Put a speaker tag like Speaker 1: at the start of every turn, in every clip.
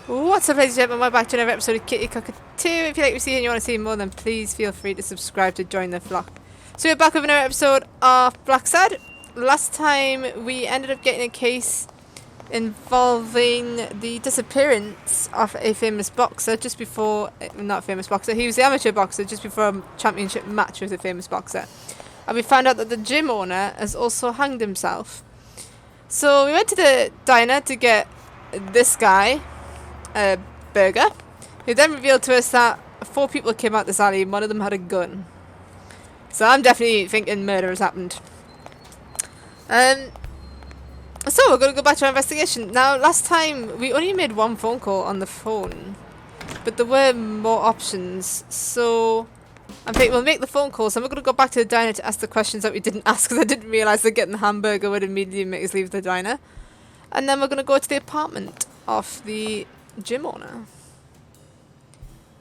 Speaker 1: What's up, ladies and gentlemen? Welcome back to another episode of KittyTheCockatoo. If you like what you see and you want to see more, then please feel free to subscribe to join the flock. So we're back with another episode of Blacksad. Last time we ended up getting a case involving the disappearance of a famous boxer just before, not famous boxer, he was the amateur boxer just before a championship match with a famous boxer. And we found out that the gym owner has also hanged himself. So we went to the diner to get this guy a burger, who then revealed to us that 4 people came out this alley and one of them had a gun. So I'm definitely thinking murder has happened. So we're going to go back to our investigation. Now, last time we only made 1 phone call on the phone, but there were more options. So I think we'll make the phone calls and we're going to go back to the diner to ask the questions that we didn't ask because I didn't realise that getting the hamburger would immediately make us leave the diner. And then we're going to go to the apartment of the gym owner.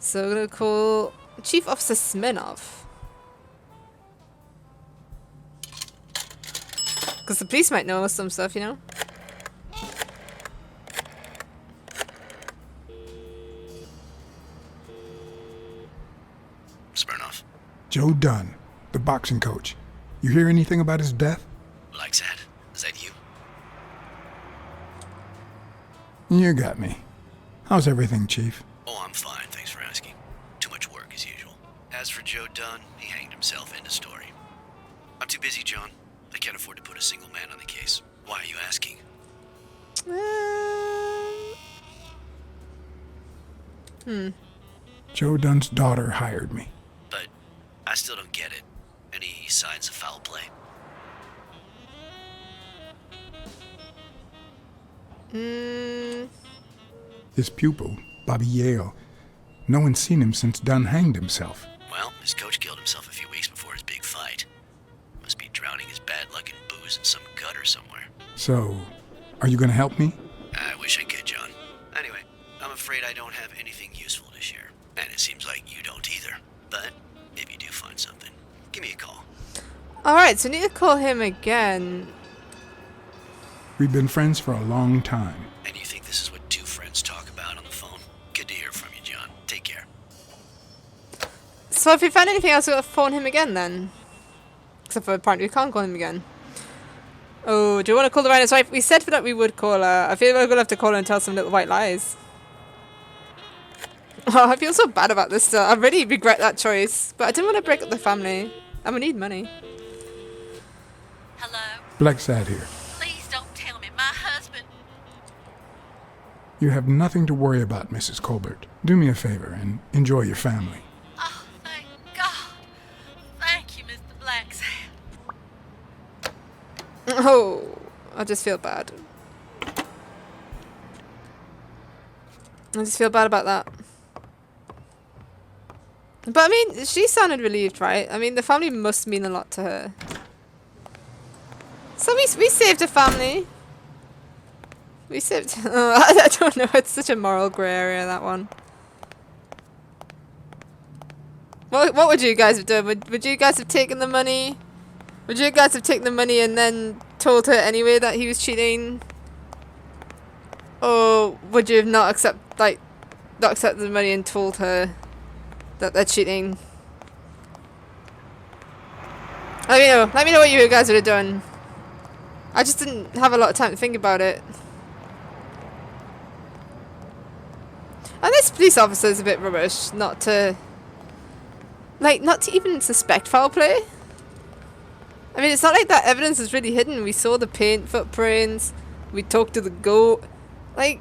Speaker 1: So we're going to call Chief Officer Smirnov. Because the police might know some stuff, you know?
Speaker 2: Smirnov.
Speaker 3: Joe Dunn, the boxing coach. You hear anything about his death?
Speaker 2: Blacksad, is that you?
Speaker 3: You got me. How's everything, Chief?
Speaker 2: Oh, I'm fine, thanks for asking. Too much work as usual. As for Joe Dunn, he hanged himself. End of story. I'm too busy, John. I can't afford to put a single man on the case. Why are you asking?
Speaker 3: Joe Dunn's daughter hired me.
Speaker 2: But I still don't get it. Any signs of foul play?
Speaker 3: His pupil, Bobby Yale. No one's seen him since Dunn hanged himself.
Speaker 2: Well, his coach killed himself a few weeks before his big fight. Must be drowning his bad luck in booze in some gutter somewhere.
Speaker 3: So, are you gonna help me?
Speaker 2: I wish I could, John. Anyway, I'm afraid I don't have anything useful to share. And it seems like you don't either. But if you do find something, give me a call.
Speaker 1: Alright, so we need to call him again.
Speaker 3: We've been friends for a long time.
Speaker 2: And you think this is what 2 friends talk about on the phone? Good to hear from you, John. Take care.
Speaker 1: So if we find anything else, we'll phone him again then. Except for apparently we can't call him again. Oh, do you want to call the Rhino's wife? We said that we would call her. I feel like we're going to have to call her and tell some little white lies. Oh, I feel so bad about this still. I really regret that choice. But I didn't want to break up the family. And we need money.
Speaker 4: Hello?
Speaker 3: Blacksad here.
Speaker 4: Please don't tell me. My husband...
Speaker 3: You have nothing to worry about, Mrs. Colbert. Do me a favor and enjoy your family.
Speaker 4: Oh, thank God. Thank you, Mr. Blacksad.
Speaker 1: Oh, I just feel bad. I just feel bad about that. But I mean, she sounded relieved, right? I mean, the family must mean a lot to her. So we saved a family. We saved... Oh, I don't know. It's such a moral grey area, that one. What would you guys have done? Would you guys have taken the money? Would you guys have taken the money and then told her anyway that he was cheating? Or would you have not accepted the money and told her that they're cheating? Let me know what you guys would have done. I just didn't have a lot of time to think about it. And this police officer is a bit rubbish not to even suspect foul play. I mean, it's not like that evidence is really hidden. We saw the paint footprints. We talked to the goat. Like,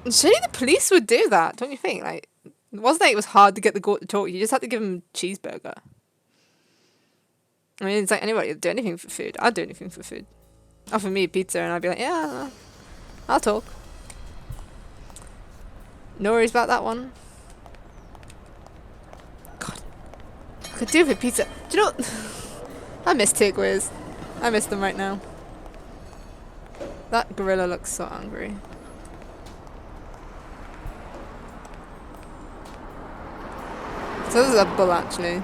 Speaker 1: surely the police would do that, don't you think? Like, it wasn't like it was hard to get the goat to talk. You just had to give him a cheeseburger. I mean, it's like anybody would do anything for food. I'd do anything for food. Offer me a pizza and I'd be like, yeah, I'll talk. No worries about that one. God, I could do with a pizza. Do you know what? I miss takeaways. I miss them right now. That gorilla looks so angry. So this is a bull, actually.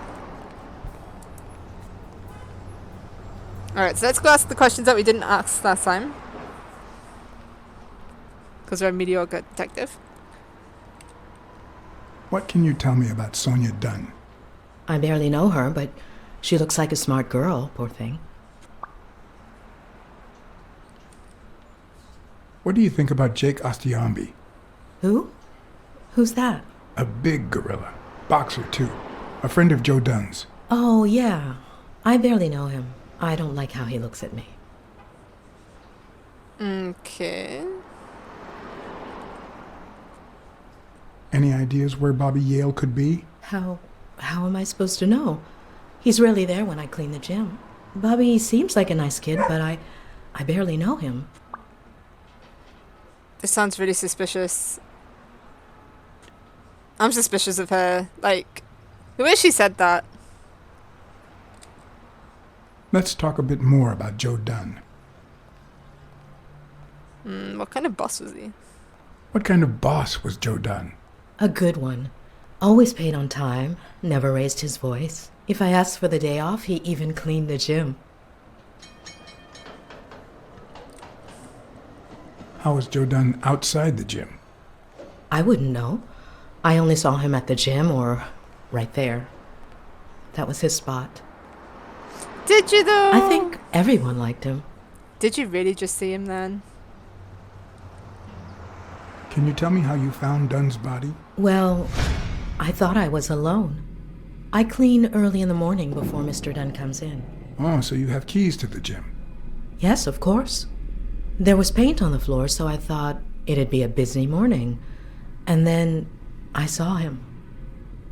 Speaker 1: Alright, so let's go ask the questions that we didn't ask last time. because they're a mediocre detective.
Speaker 3: What can you tell me about Sonia Dunn?
Speaker 5: I barely know her, but she looks like a smart girl, poor thing.
Speaker 3: What do you think about Jake Ostiambi?
Speaker 5: Who? Who's that?
Speaker 3: A big gorilla. Boxer, too. A friend of Joe Dunn's.
Speaker 5: Oh, yeah. I barely know him. I don't like how he looks at me.
Speaker 1: Okay.
Speaker 3: Any ideas where Bobby Yale could be?
Speaker 5: How am I supposed to know? He's rarely there when I clean the gym. Bobby seems like a nice kid, but I barely know him.
Speaker 1: This sounds really suspicious. I'm suspicious of her. Like, the way she said that.
Speaker 3: Let's talk a bit more about Joe Dunn.
Speaker 1: What kind of boss was he?
Speaker 3: What kind of boss was Joe Dunn?
Speaker 5: A good one. Always paid on time, never raised his voice. If I asked for the day off, he even cleaned the gym.
Speaker 3: How was Joe Dunn outside the gym?
Speaker 5: I wouldn't know. I only saw him at the gym or right there. That was his spot.
Speaker 1: Did you though?
Speaker 5: I think everyone liked him.
Speaker 1: Did you really just see him then?
Speaker 3: Can you tell me how you found Dunn's body?
Speaker 5: Well, I thought I was alone. I clean early in the morning before Mr. Dunn comes in.
Speaker 3: Oh, so you have keys to the gym.
Speaker 5: Yes, of course. There was paint on the floor, so I thought it'd be a busy morning. And then I saw him,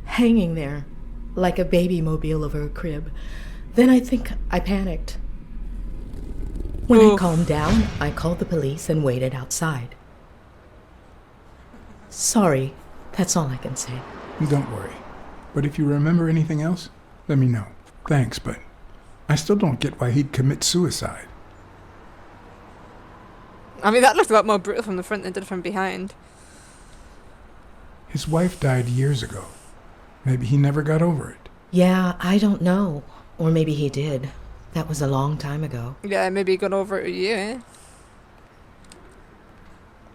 Speaker 5: hanging there, like a baby mobile over a crib. Then I think I panicked. When I calmed down, I called the police and waited outside. Sorry, that's all I can say.
Speaker 3: Don't worry. But if you remember anything else, let me know. Thanks, but I still don't get why he'd commit suicide.
Speaker 1: I mean, that looked a lot more brutal from the front than it did from behind.
Speaker 3: His wife died years ago. Maybe he never got over it.
Speaker 5: Yeah, I don't know. Or maybe he did. That was a long time ago.
Speaker 1: Yeah, maybe he got over it with you, eh?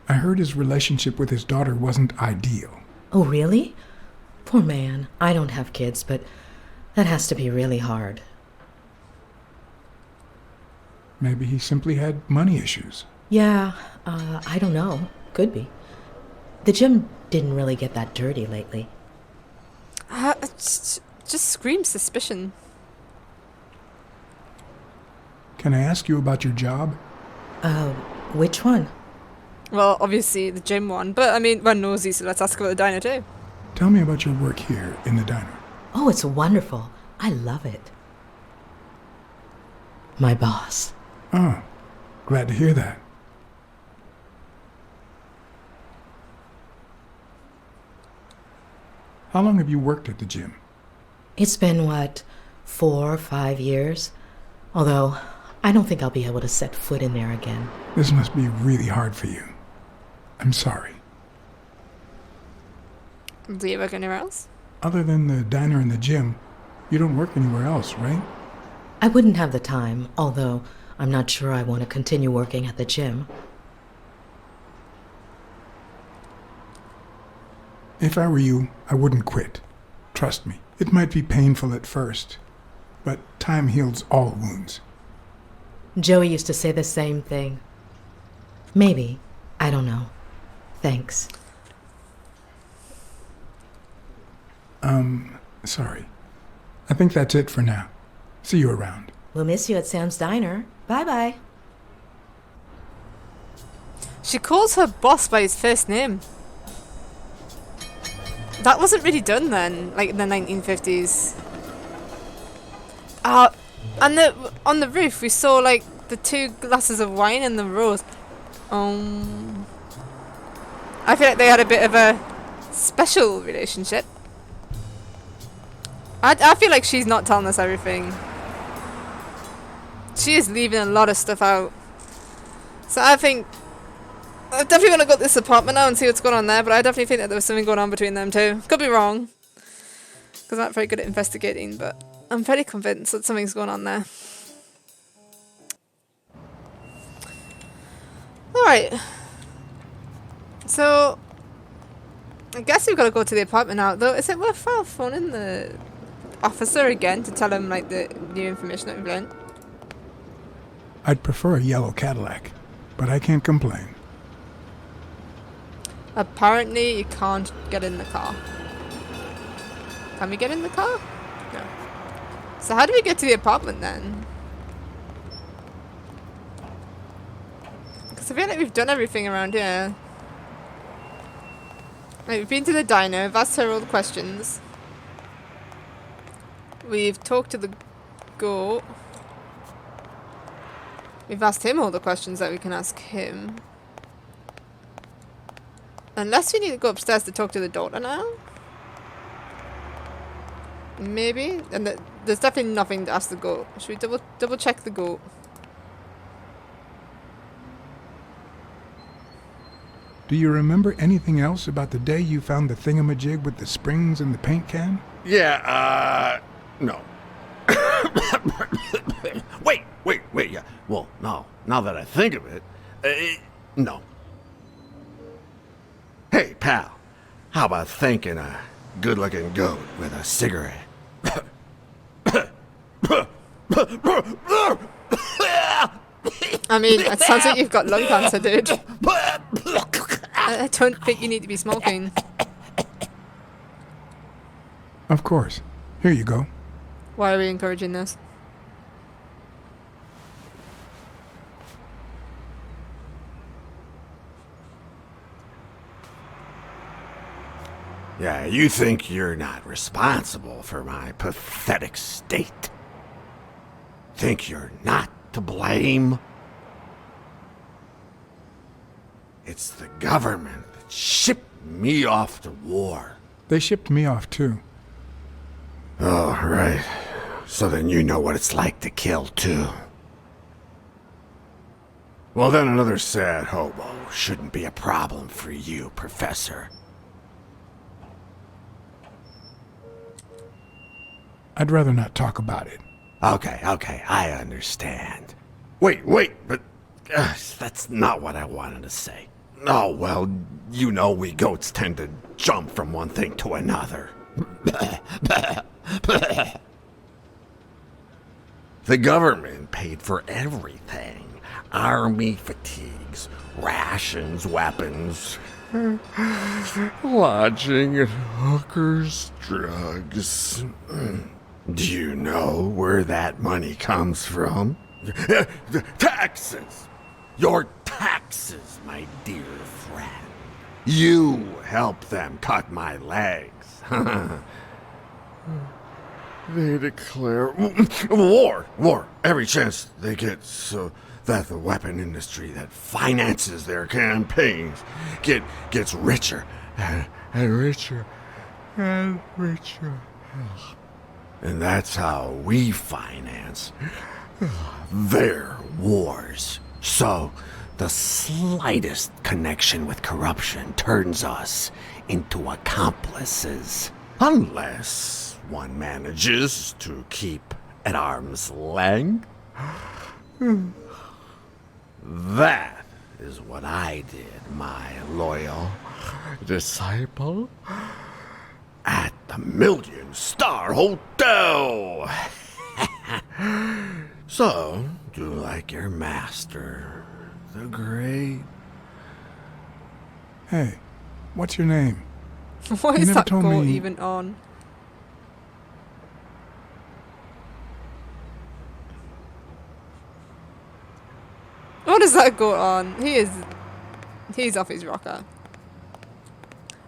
Speaker 3: I heard his relationship with his daughter wasn't ideal.
Speaker 5: Oh, really? Poor man. I don't have kids, but that has to be really hard.
Speaker 3: Maybe he simply had money issues.
Speaker 5: Yeah, I don't know. Could be. The gym didn't really get that dirty lately.
Speaker 1: It just screams suspicion.
Speaker 3: Can I ask you about your job?
Speaker 5: Which one?
Speaker 1: Well, obviously the gym one, but I mean, we're nosy, so let's ask about the diner too.
Speaker 3: Tell me about your work here in the diner.
Speaker 5: Oh, it's wonderful. I love it. My boss.
Speaker 3: Oh, glad to hear that. How long have you worked at the gym?
Speaker 5: It's been, 4 or 5 years? Although, I don't think I'll be able to set foot in there again.
Speaker 3: This must be really hard for you. I'm sorry.
Speaker 1: Do you work anywhere else?
Speaker 3: Other than the diner and the gym, you don't work anywhere else, right?
Speaker 5: I wouldn't have the time, although I'm not sure I want to continue working at the gym.
Speaker 3: If I were you, I wouldn't quit. Trust me, it might be painful at first, but time heals all wounds.
Speaker 5: Joey used to say the same thing. Maybe. I don't know. Thanks.
Speaker 3: Sorry. I think that's it for now. See you around.
Speaker 5: We'll miss you at Sam's Diner. Bye-bye.
Speaker 1: She calls her boss by his first name. That wasn't really done then, like in the 1950s. And on the roof we saw like the 2 glasses of wine in the rows. I feel like they had a bit of a special relationship. I feel like she's not telling us everything. She is leaving a lot of stuff out. So I definitely want to go to this apartment now and see what's going on there, but I definitely think that there was something going on between them two. Could be wrong, because I'm not very good at investigating, but I'm pretty convinced that something's going on there. Alright. So, I guess we've got to go to the apartment now, though. Is it worthwhile phoning the officer again to tell him, like, the new information that we've learned?
Speaker 3: I'd prefer a yellow Cadillac, but I can't complain.
Speaker 1: Apparently, you can't get in the car. Can we get in the car? No. So how do we get to the apartment then? Because I feel like we've done everything around here. Like, we've been to the diner, we've asked her all the questions. We've talked to the goat. We've asked him all the questions that we can ask him. Unless we need to go upstairs to talk to the daughter now? Maybe? And there's definitely nothing to ask the goat. Should we double check the goat?
Speaker 3: Do you remember anything else about the day you found the thingamajig with the springs and the paint can?
Speaker 6: Yeah, no. Wait, yeah. Well, no. Now that I think of it, no. Hey, pal, how about thanking a good-looking goat with a cigarette?
Speaker 1: I mean, it sounds like you've got lung cancer, dude. I don't think you need to be smoking.
Speaker 3: Of course. Here you go.
Speaker 1: Why are we encouraging this?
Speaker 6: Yeah, you think you're not responsible for my pathetic state? Think you're not to blame? It's the government that shipped me off to war.
Speaker 3: They shipped me off too.
Speaker 6: Oh, right. So then you know what it's like to kill, too. Well, then another sad hobo shouldn't be a problem for you, Professor.
Speaker 3: I'd rather not talk about it.
Speaker 6: Okay, I understand. Wait, but that's not what I wanted to say. Oh, well, you know we goats tend to jump from one thing to another. The government paid for everything. Army fatigues, rations, weapons, lodging and hookers, drugs. Do you know where that money comes from? Taxes! Your taxes, my dear friend. You help them cut my legs. They declare war every chance they get so that the weapon industry that finances their campaigns gets richer and richer and richer. And that's how we finance their wars. So, the slightest connection with corruption turns us into accomplices. Unless one manages to keep at arm's length. That is what I did, my loyal disciple. At the Million-Star Hotel. So, do like your master, the great.
Speaker 3: Hey, what's your name?
Speaker 1: What
Speaker 3: You
Speaker 1: is
Speaker 3: never
Speaker 1: that
Speaker 3: told
Speaker 1: goat
Speaker 3: me-
Speaker 1: even on? What is that goat on? He's off his rocker.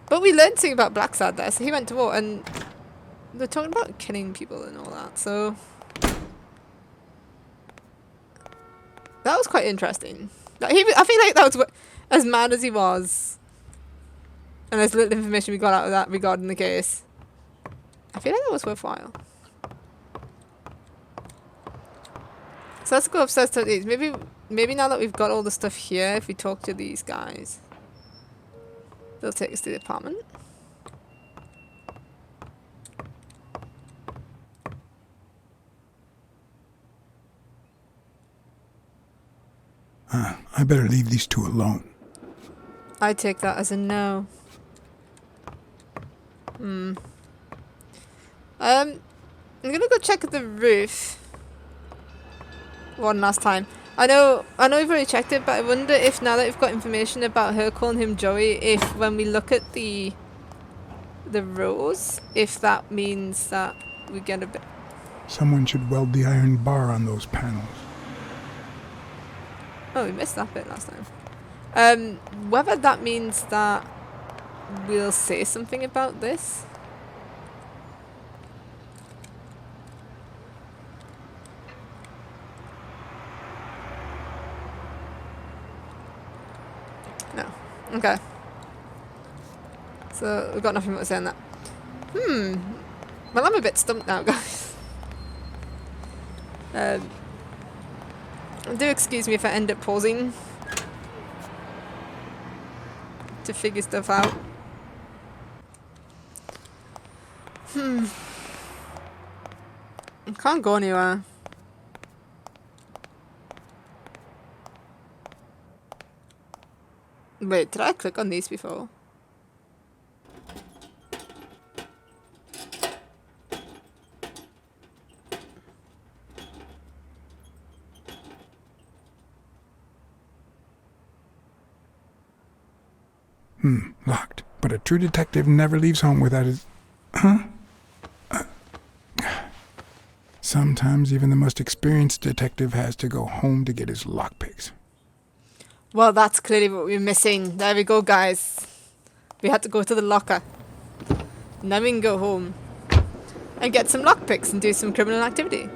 Speaker 1: But we learned something about Blacksad there, so he went to war, and they're talking about killing people and all that, so that was quite interesting. I feel like that was as mad as he was, and as little information we got out of that regarding the case. I feel like that was worthwhile. So let's go upstairs to these. Maybe now that we've got all the stuff here, if we talk to these guys, they'll take us to the apartment.
Speaker 3: I better leave these two alone.
Speaker 1: I take that as a no. I'm gonna go check the roof one last time. I know we've already checked it, but I wonder if now that we've got information about her calling him Joey, if when we look at the rows, if that means that we get a bit.
Speaker 3: Someone should weld the iron bar on those panels.
Speaker 1: Oh, we missed that bit last time. Whether that means that we'll say something about this. No. Okay. So we've got nothing more to say on that. Well, I'm a bit stumped now, guys. Do excuse me if I end up pausing to figure stuff out. I can't go anywhere. Wait, did I click on these before?
Speaker 3: Locked. But a true detective never leaves home without his... Sometimes even the most experienced detective has to go home to get his lockpicks.
Speaker 1: Well, that's clearly what we're missing. There we go, guys. We had to go to the locker. Now we can go home and get some lockpicks and do some criminal activity.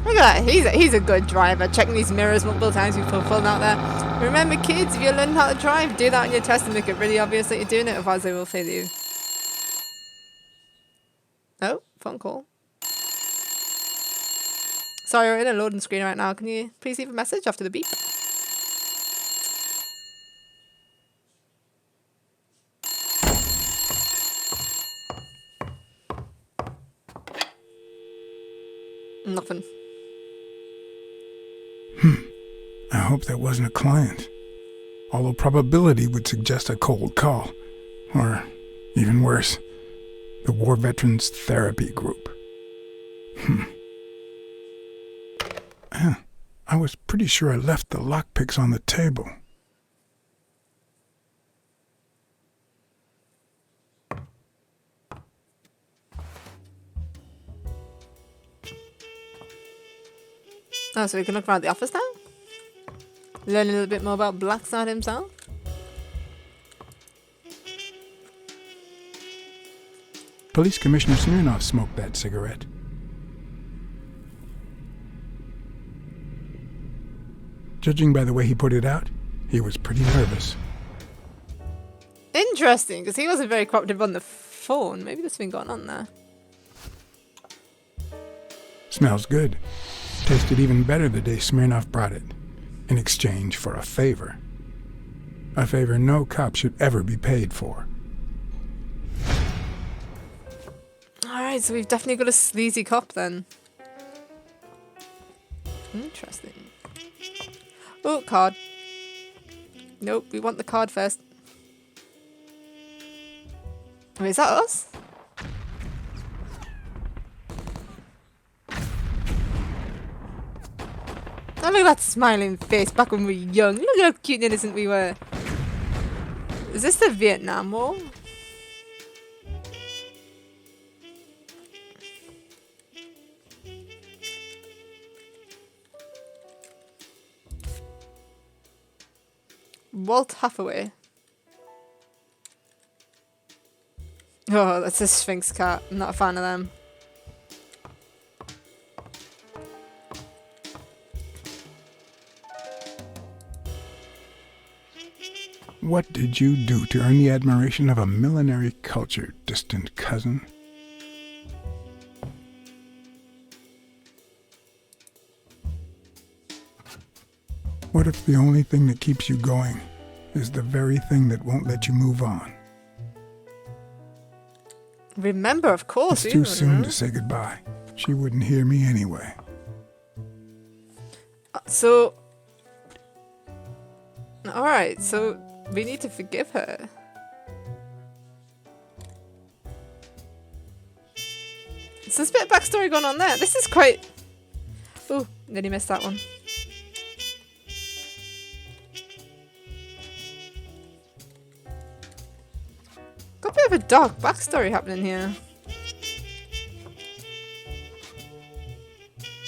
Speaker 1: Look at that. He's a good driver. Checking these mirrors multiple times before pulling out there. Remember, kids, if you're learning how to drive, do that on your test and make it really obvious that you're doing it, otherwise they will fail you. Oh, phone call. Sorry, we're in a loading screen right now. Can you please leave a message after the beep? Nothing.
Speaker 3: I hope that wasn't a client. Although probability would suggest a cold call. Or, even worse, the War Veterans Therapy Group. I was pretty sure I left the lockpicks on the table.
Speaker 1: Oh, so we can look around the office now? Learn a little bit more about Blacksad himself?
Speaker 3: Police Commissioner Smirnoff smoked that cigarette. Judging by the way he put it out, he was pretty nervous.
Speaker 1: Interesting, because he wasn't very cooperative on the phone. Maybe there's something going on there.
Speaker 3: Smells good. Tasted even better the day Smirnoff brought it, in exchange for a favor. A favor no cop should ever be paid for.
Speaker 1: Alright, so we've definitely got a sleazy cop then. Interesting. Oh, card. Nope, we want the card first. Wait, is that us? Oh, look at that smiling face back when we were young. Look how cute and innocent we were. Is this the Vietnam War? Walt Hathaway. Oh, that's a Sphinx cat. I'm not a fan of them.
Speaker 3: What did you do to earn the admiration of a millinery culture, distant cousin? What if the only thing that keeps you going is the very thing that won't let you move on?
Speaker 1: Remember, of course.
Speaker 3: It's too soon to say goodbye. She wouldn't hear me anyway.
Speaker 1: So, Alright, so we need to forgive her. So there's a bit of backstory going on there. This is quite... Ooh, nearly missed that one. Got a bit of a dark backstory happening here.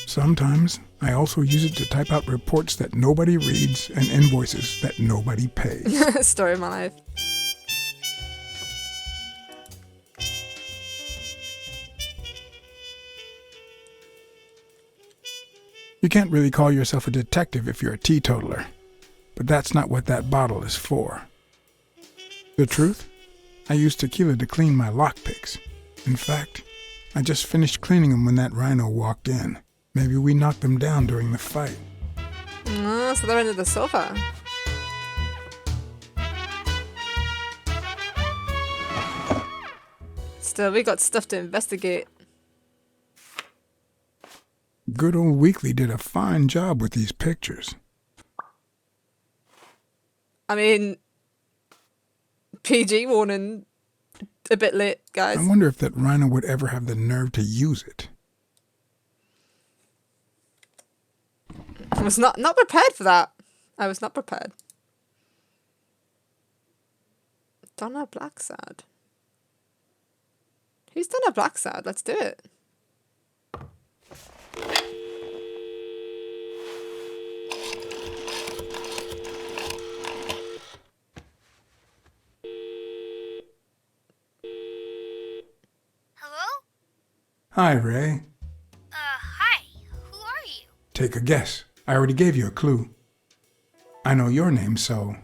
Speaker 3: Sometimes I also use it to type out reports that nobody reads and invoices that nobody pays.
Speaker 1: Story of my life.
Speaker 3: You can't really call yourself a detective if you're a teetotaler, but that's not what that bottle is for. The truth? I use tequila to clean my lockpicks. In fact, I just finished cleaning them when that rhino walked in. Maybe we knocked them down during the fight.
Speaker 1: Oh, so they're under the sofa. Still, we got stuff to investigate.
Speaker 3: Good old Weekly did a fine job with these pictures.
Speaker 1: I mean, PG warning, a bit late, guys.
Speaker 3: I wonder if that rhino would ever have the nerve to use it.
Speaker 1: I was not prepared for that. I was not prepared. Donna Blacksad. Who's Donna Blacksad? Let's do it.
Speaker 7: Hello?
Speaker 3: Hi, Ray.
Speaker 7: Hi. Who are you?
Speaker 3: Take a guess. I already gave you a clue. I know your name, so...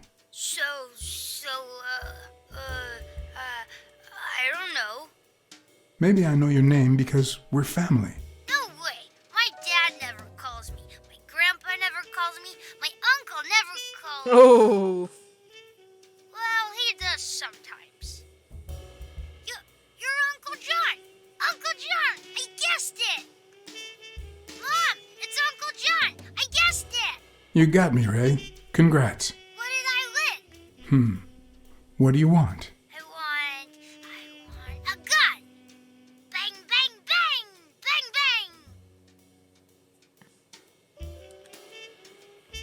Speaker 7: I don't know.
Speaker 3: Maybe I know your name because we're family.
Speaker 7: No way. My dad never calls me. My grandpa never calls me. My uncle never calls me.
Speaker 1: Oh.
Speaker 7: Well, he does sometimes. You're Uncle John. Uncle John, I guessed it. Mom, it's Uncle John. I guessed it.
Speaker 3: You got me, Ray. Congrats.
Speaker 7: What did I win?
Speaker 3: What do you want?
Speaker 7: I want a gun. Bang, bang, bang. Bang, bang.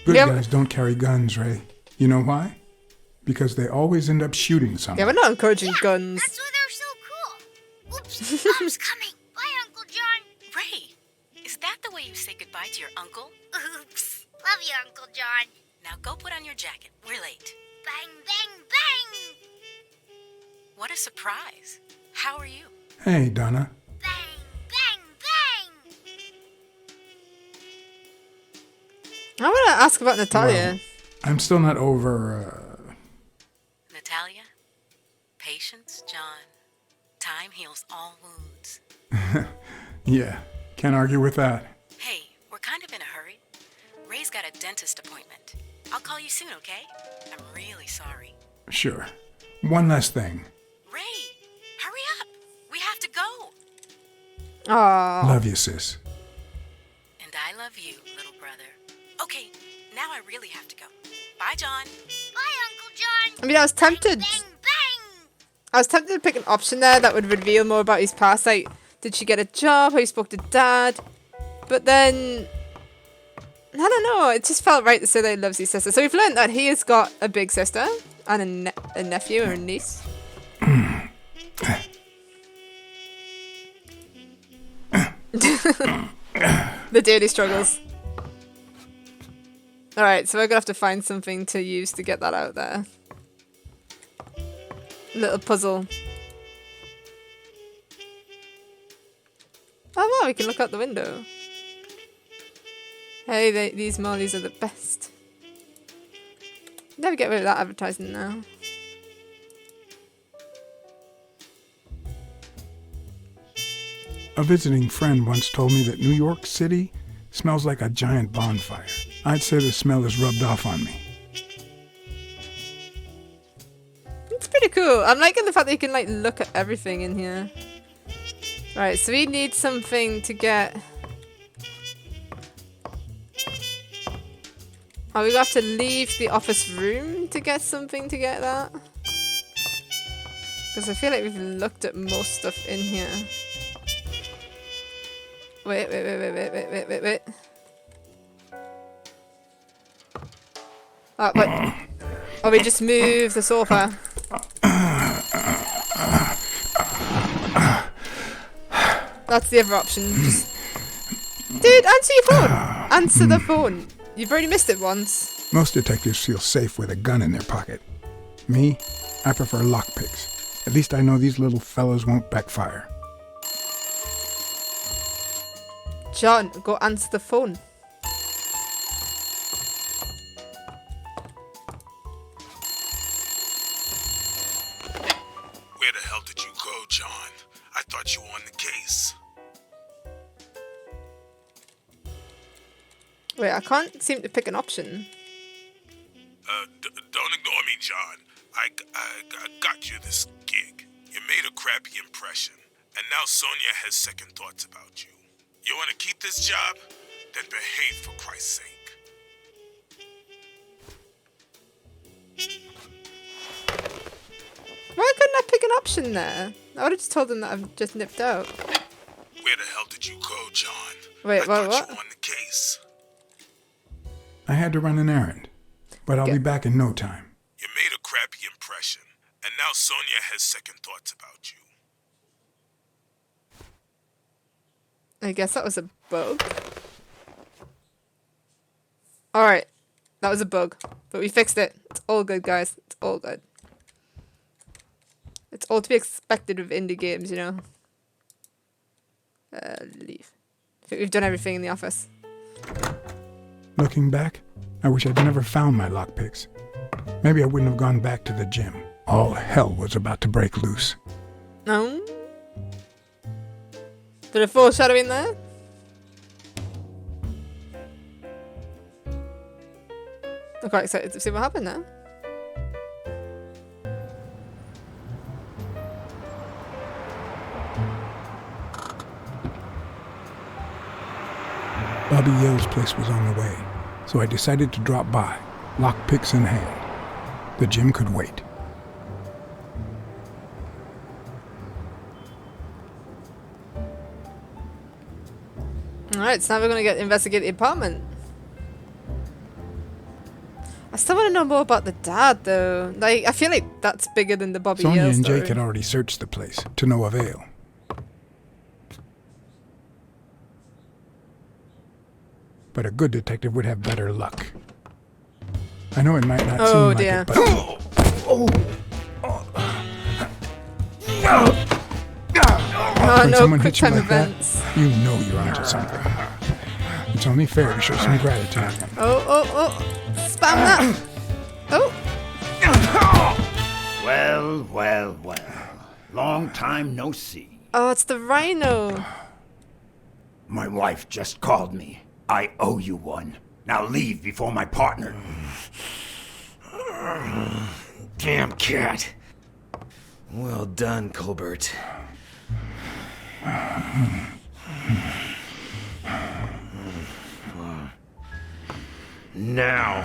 Speaker 3: Good
Speaker 1: Yep.
Speaker 3: guys don't carry guns, Ray. You know why? Because they always end up shooting someone.
Speaker 1: Yeah, we're not encouraging guns.
Speaker 7: That's why they're so cool. Oops, Mom's coming. Bye, Uncle John.
Speaker 8: Ray, is that the way you say goodbye to your uncle?
Speaker 7: Oops. Love you, Uncle John.
Speaker 8: Now go put on your jacket. We're late.
Speaker 7: Bang, bang, bang.
Speaker 8: What a surprise. How are you?
Speaker 3: Hey, Donna.
Speaker 7: Bang, bang, bang.
Speaker 1: I want to ask about Natalia.
Speaker 3: Well, I'm still not over,
Speaker 8: Natalia? Patience, John. Time heals all wounds.
Speaker 3: Yeah, can't argue with that.
Speaker 8: Hey, we're kind of in a hurry. Ray's got a dentist appointment. I'll call you soon, okay? I'm really sorry.
Speaker 3: Sure. One last thing.
Speaker 8: Ray, hurry up. We have to go.
Speaker 1: Aww.
Speaker 3: Love you, sis.
Speaker 8: And I love you, little brother. Okay, now I really have to go. Bye, John.
Speaker 7: Bye, Uncle John.
Speaker 1: I mean, I was tempted.
Speaker 7: Bang, bang.
Speaker 1: I was tempted to pick an option there that would reveal more about his past. Like, did she get a job? How he spoke to Dad? But then, I don't know. It just felt right to say that he loves his sister. So we've learned that he has got a big sister and a nephew or a niece. The daily struggles. Alright, so we're gonna have to find something to use to get that out there. Little puzzle. Oh wow, we can look out the window. Hey, these mollies are the best. Never get rid of that advertising now.
Speaker 3: A visiting friend once told me that New York City smells like a giant bonfire. I'd say the smell is rubbed off on me.
Speaker 1: It's pretty cool. I'm liking the fact that you can like look at everything in here. Right, so we need something to get Are we gonna have to leave the office room to get something to get that? Because I feel like we've looked at most stuff in here. Wait. Oh, what? Oh, we just move the sofa. That's the other option. Just... Dude, answer your phone! Answer the phone. You've already missed it once.
Speaker 3: Most detectives feel safe with a gun in their pocket. Me, I prefer lockpicks. At least I know these little fellows won't backfire.
Speaker 1: John, go answer the phone.
Speaker 9: Where the hell did you go, John? I thought you were on the case.
Speaker 1: Wait, I can't seem to pick an option.
Speaker 9: Don't ignore me, John. I got you this gig. You made a crappy impression, and now Sonia has second thoughts about you. You want to keep this job? Then behave, for Christ's sake.
Speaker 1: Why couldn't I pick an option there? I would have just told them that I've just nipped out.
Speaker 9: Where the hell did you go, John?
Speaker 1: Wait,
Speaker 9: I thought
Speaker 1: what?
Speaker 9: you were on the case.
Speaker 3: I had to run an errand, but I'll be back in no time.
Speaker 9: You made a crappy impression, and now Sonia has second thoughts about you.
Speaker 1: I guess that was a bug. Alright. That was a bug. But we fixed it. It's all good, guys. It's all good. It's all to be expected with indie games, you know. Leave. I think we've done everything in the office.
Speaker 3: Looking back, I wish I'd never found my lockpicks. Maybe I wouldn't have gone back to the gym. All hell was about to break loose.
Speaker 1: No? Bit of foreshadowing there? I'm quite excited to see what happened now.
Speaker 3: Bobby Yale's place was on the way, so I decided to drop by, lockpicks in hand. The gym could wait.
Speaker 1: Alright, so now we're gonna investigate the apartment. I still want to know more about the dad, though. Like, I feel like that's bigger than the Bobby
Speaker 3: Sonia
Speaker 1: Yale
Speaker 3: and
Speaker 1: story.
Speaker 3: Jake had already searched the place, to no avail. But a good detective would have better luck. I know it might not seem like it, but...
Speaker 1: Oh
Speaker 3: when
Speaker 1: no,
Speaker 3: someone
Speaker 1: quick
Speaker 3: hits you
Speaker 1: time
Speaker 3: like
Speaker 1: events.
Speaker 3: that, you know you're onto something. It's only fair to show some gratitude.
Speaker 1: Oh. Spam that. Oh.
Speaker 10: Well. Long time no see.
Speaker 1: Oh, it's the rhino.
Speaker 10: My wife just called me. I owe you one. Now leave before my partner...
Speaker 2: Damn cat. Well done, Colbert. Now.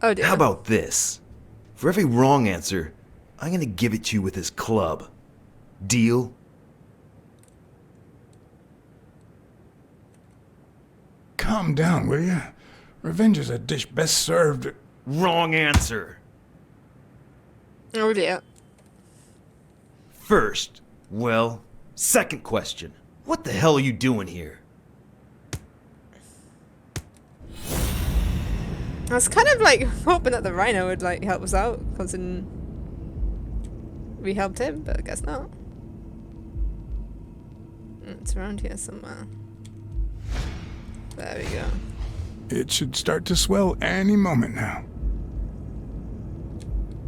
Speaker 1: Oh dear.
Speaker 2: How about this? For every wrong answer, I'm gonna give it to you with this club. Deal?
Speaker 3: Calm down, will you? Revenge is a dish best served...
Speaker 2: Wrong answer.
Speaker 1: Oh dear.
Speaker 2: First, second question. What the hell are you doing here?
Speaker 1: I was kind of like hoping that the rhino would like help us out, considering we helped him, but I guess not. It's around here somewhere. There we go.
Speaker 3: It should start to swell any moment now.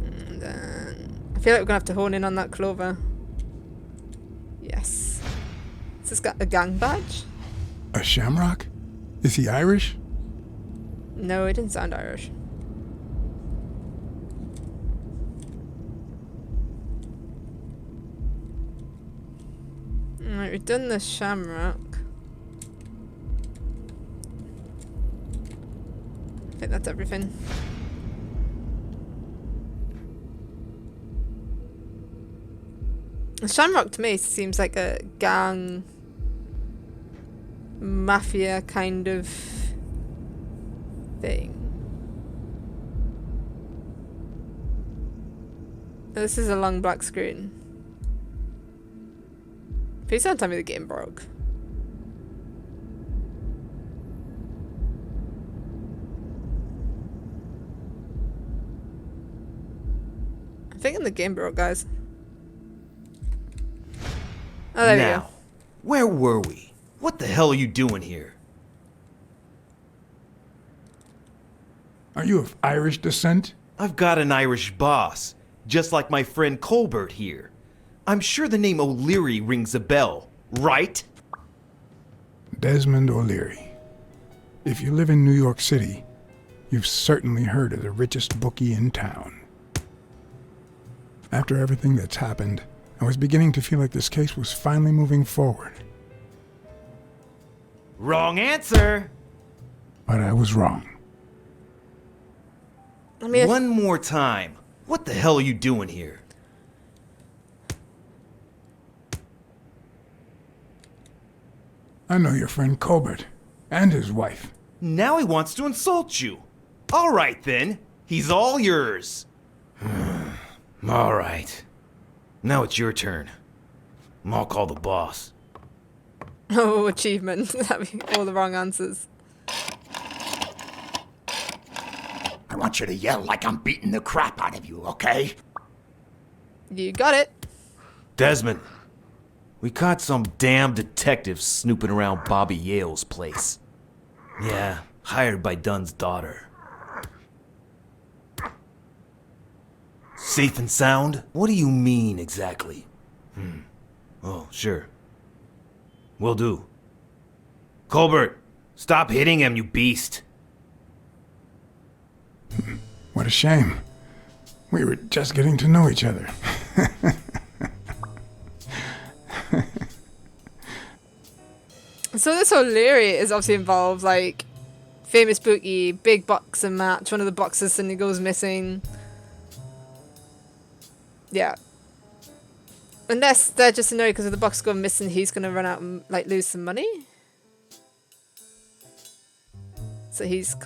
Speaker 1: And then I feel like we're gonna have to hone in on that clover. Yes. Has this got a gang badge?
Speaker 3: A shamrock? Is he Irish?
Speaker 1: No, it didn't sound Irish. Alright, we've done the shamrock. I think that's everything. Shamrock to me seems like a gang, mafia kind of thing. Oh, this is a long black screen. Please don't tell me the game broke. I'm thinking the game broke, guys. Oh, there we go.
Speaker 11: Now, where were we? What the hell are you doing here?
Speaker 3: Are you of Irish descent?
Speaker 11: I've got an Irish boss, just like my friend Colbert here. I'm sure the name O'Leary rings a bell, right?
Speaker 3: Desmond O'Leary. If you live in New York City, you've certainly heard of the richest bookie in town. After everything that's happened, I was beginning to feel like this case was finally moving forward.
Speaker 11: Wrong answer!
Speaker 3: But I was wrong.
Speaker 1: I mean,
Speaker 11: One more time. What the hell are you doing here?
Speaker 3: I know your friend Colbert and his wife.
Speaker 11: Now he wants to insult you. All right then. He's all yours. All right. Now it's your turn. I'll call the boss.
Speaker 1: oh, achievement. That'd be all the wrong answers.
Speaker 10: I want you to yell like I'm beating the crap out of you, okay?
Speaker 1: You got it.
Speaker 11: Desmond, we caught some damn detective snooping around Bobby Yale's place. Yeah, hired by Dunn's daughter. Safe and sound? What do you mean exactly? Oh, sure. Will do. Colbert, stop hitting him, you beast.
Speaker 3: What a shame. We were just getting to know each other.
Speaker 1: So this O'Leary is obviously involved, like, famous bookie, big boxing match, one of the boxers suddenly goes missing. Yeah. Unless they're just annoyed because if the boxer goes missing, he's going to run out and, like, lose some money. So he's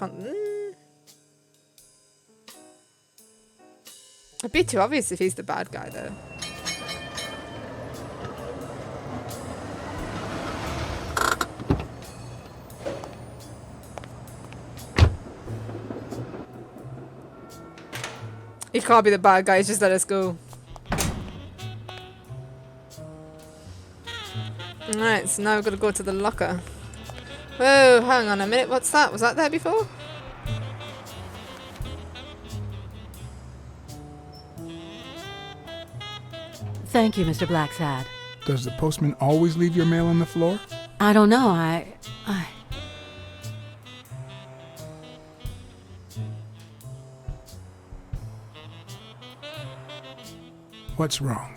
Speaker 1: it'd be too obvious if he's the bad guy, though. He can't be the bad guy, just let us go. Alright, so now we've got to go to the locker. Whoa, hang on a minute, what's that? Was that there before?
Speaker 12: Thank you, Mr. Blacksad.
Speaker 3: Does the postman always leave your mail on the floor?
Speaker 12: I don't know, I...
Speaker 3: What's wrong?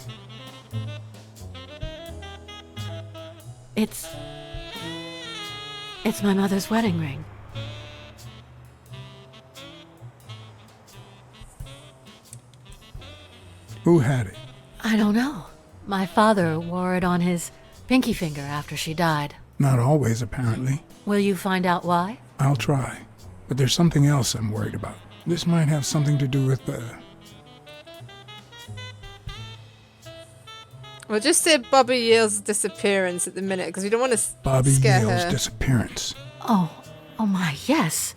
Speaker 12: It's my mother's wedding ring.
Speaker 3: Who had it?
Speaker 12: I don't know. My father wore it on his pinky finger after she died.
Speaker 3: Not always, apparently.
Speaker 12: Will you find out why?
Speaker 3: I'll try. But there's something else I'm worried about. This might have something to do with the...
Speaker 1: We'll just say Bobby Yale's disappearance at the minute, because we don't want to
Speaker 3: Bobby
Speaker 1: scare
Speaker 3: Yale's
Speaker 1: her.
Speaker 3: disappearance.
Speaker 12: Oh my, yes.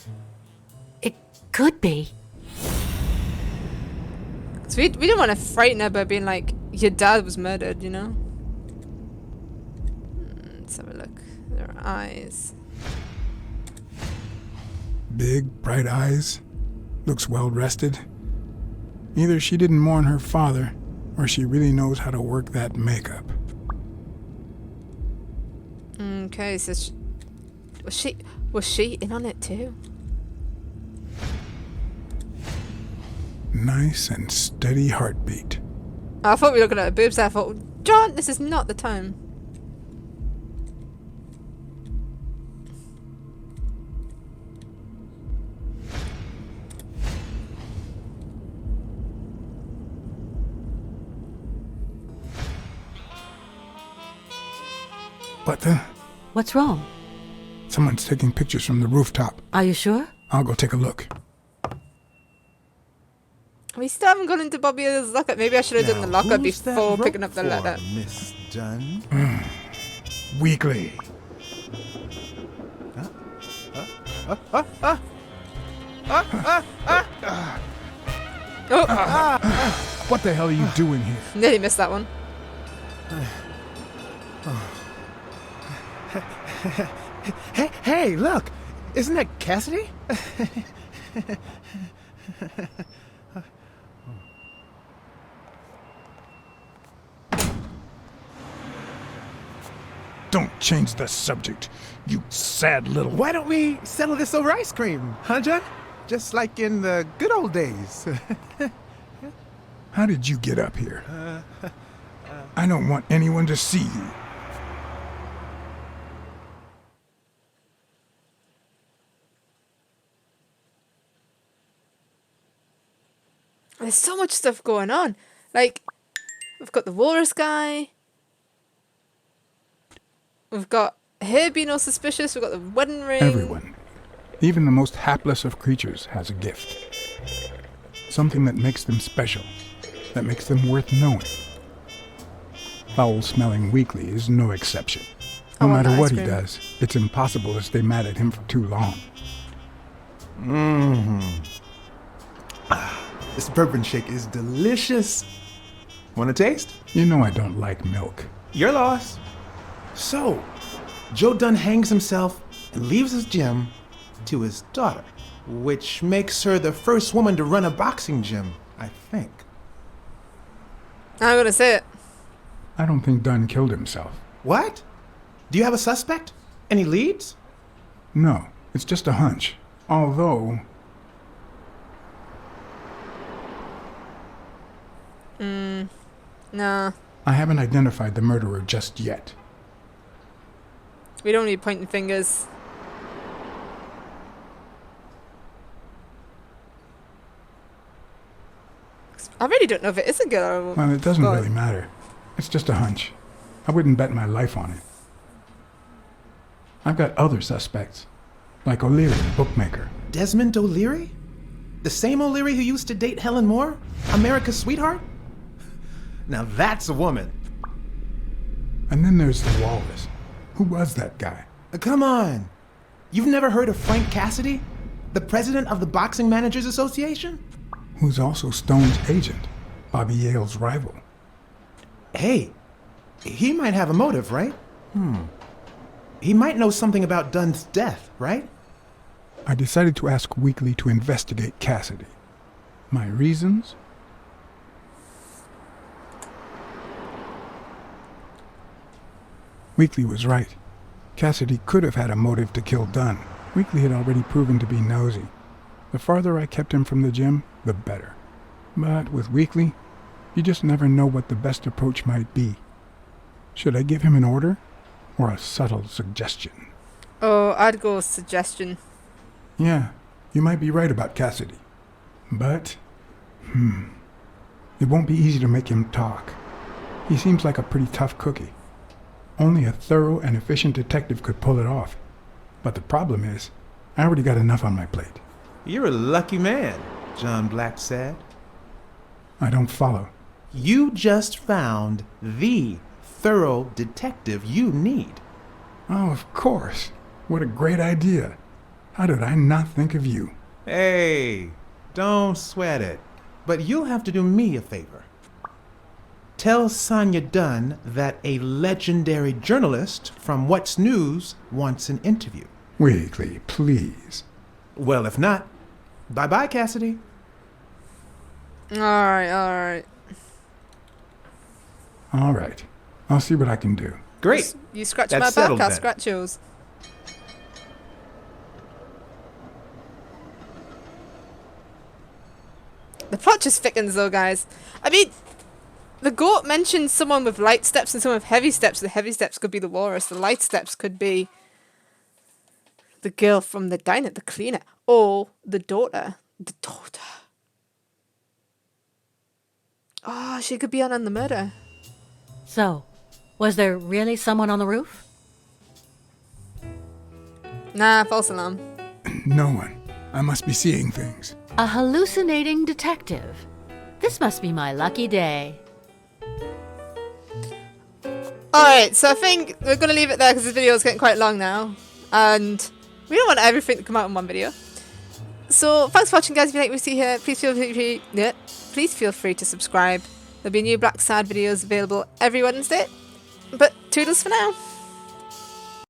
Speaker 12: It could be.
Speaker 1: So we don't want to frighten her by being like, your dad was murdered, you know? Let's have a look. There are eyes.
Speaker 3: Big, bright eyes. Looks well rested. Either she didn't mourn her father, or she really knows how to work that makeup.
Speaker 1: Okay, so was she in on it too?
Speaker 3: Nice and steady heartbeat.
Speaker 1: I thought we were looking at her boobs. I thought, John, this is not the time.
Speaker 3: What the?
Speaker 12: What's wrong?
Speaker 3: Someone's taking pictures from the rooftop.
Speaker 12: Are you sure?
Speaker 3: I'll go take a look.
Speaker 1: We still haven't gone into Bobby Yale's locker. Maybe I should have done the locker
Speaker 11: Who's that
Speaker 1: before
Speaker 11: rope
Speaker 1: picking up the
Speaker 11: for,
Speaker 1: letter.
Speaker 11: Miss Dunn?
Speaker 3: Weekly.
Speaker 1: Oh,
Speaker 3: What the hell are you doing here?
Speaker 1: nearly missed that one.
Speaker 11: Hey, look! Isn't that Cassidy?
Speaker 3: Don't change the subject, you sad little...
Speaker 11: Why don't we settle this over ice cream, huh, John? Just like in the good old days.
Speaker 3: How did you get up here? I don't want anyone to see you.
Speaker 1: There's so much stuff going on. Like, we've got the walrus guy. We've got her being all suspicious. We've got the wedding ring.
Speaker 3: Everyone, even the most hapless of creatures, has a gift. Something that makes them special, that makes them worth knowing. Foul-smelling Weekly is no exception. No matter what he does, it's impossible to stay mad at him for too long.
Speaker 11: This bourbon shake is delicious. Want a taste?
Speaker 3: You know I don't like milk.
Speaker 11: Your loss. So, Joe Dunn hangs himself and leaves his gym to his daughter, which makes her the first woman to run a boxing gym, I think.
Speaker 1: I'm gonna say it.
Speaker 3: I don't think Dunn killed himself.
Speaker 11: What? Do you have a suspect? Any leads?
Speaker 3: No, it's just a hunch. Although...
Speaker 1: Nah.
Speaker 3: I haven't identified the murderer just yet.
Speaker 1: We don't need pointing fingers. I really don't know if it is a girl or a woman.
Speaker 3: Well, it doesn't really matter. It's just a hunch. I wouldn't bet my life on it. I've got other suspects, like O'Leary, the bookmaker.
Speaker 11: Desmond O'Leary? The same O'Leary who used to date Helen Moore? America's sweetheart? Now that's a woman.
Speaker 3: And then there's the walrus. Who was that guy?
Speaker 11: Come on. You've never heard of Frank Cassidy? The president of the Boxing Managers Association?
Speaker 3: Who's also Stone's agent, Bobby Yale's rival.
Speaker 11: Hey, he might have a motive, right? He might know something about Dunn's death, right?
Speaker 3: I decided to ask Weekly to investigate Cassidy. My reasons? Weekly was right. Cassidy could have had a motive to kill Dunn. Weekly had already proven to be nosy. The farther I kept him from the gym, the better. But with Weekly, you just never know what the best approach might be. Should I give him an order or a subtle suggestion?
Speaker 1: Oh, I'd go suggestion.
Speaker 3: Yeah, you might be right about Cassidy. But, it won't be easy to make him talk. He seems like a pretty tough cookie. Only a thorough and efficient detective could pull it off. But the problem is, I already got enough on my plate.
Speaker 11: You're a lucky man, John Blacksad.
Speaker 3: I don't follow.
Speaker 11: You just found the thorough detective you need.
Speaker 3: Oh, of course. What a great idea. How did I not think of you?
Speaker 11: Hey, don't sweat it. But you'll have to do me a favor. Tell Sonia Dunn that a legendary journalist from What's News wants an interview.
Speaker 3: Weekly, please.
Speaker 11: Well, if not, bye-bye, Cassidy.
Speaker 1: Alright.
Speaker 3: All right. I'll see what I can do.
Speaker 11: Great.
Speaker 1: You scratch
Speaker 11: That's
Speaker 1: my back,
Speaker 11: settled
Speaker 1: I'll
Speaker 11: then.
Speaker 1: scratch yours. The plot just thickens though, guys. I mean, the goat mentioned someone with light steps and someone with heavy steps. The heavy steps could be the walrus. The light steps could be the girl from the diner, the cleaner. Or the daughter. The daughter. Oh, she could be on the murder.
Speaker 12: So, was there really someone on the roof?
Speaker 1: Nah, false alarm.
Speaker 3: No one. I must be seeing things.
Speaker 12: A hallucinating detective. This must be my lucky day.
Speaker 1: Alright, so I think we're going to leave it there because this video is getting quite long now. And we don't want everything to come out in one video. So thanks for watching, guys. If you like what you see here, please feel free to subscribe. There'll be new Blacksad videos available every Wednesday. But toodles for now.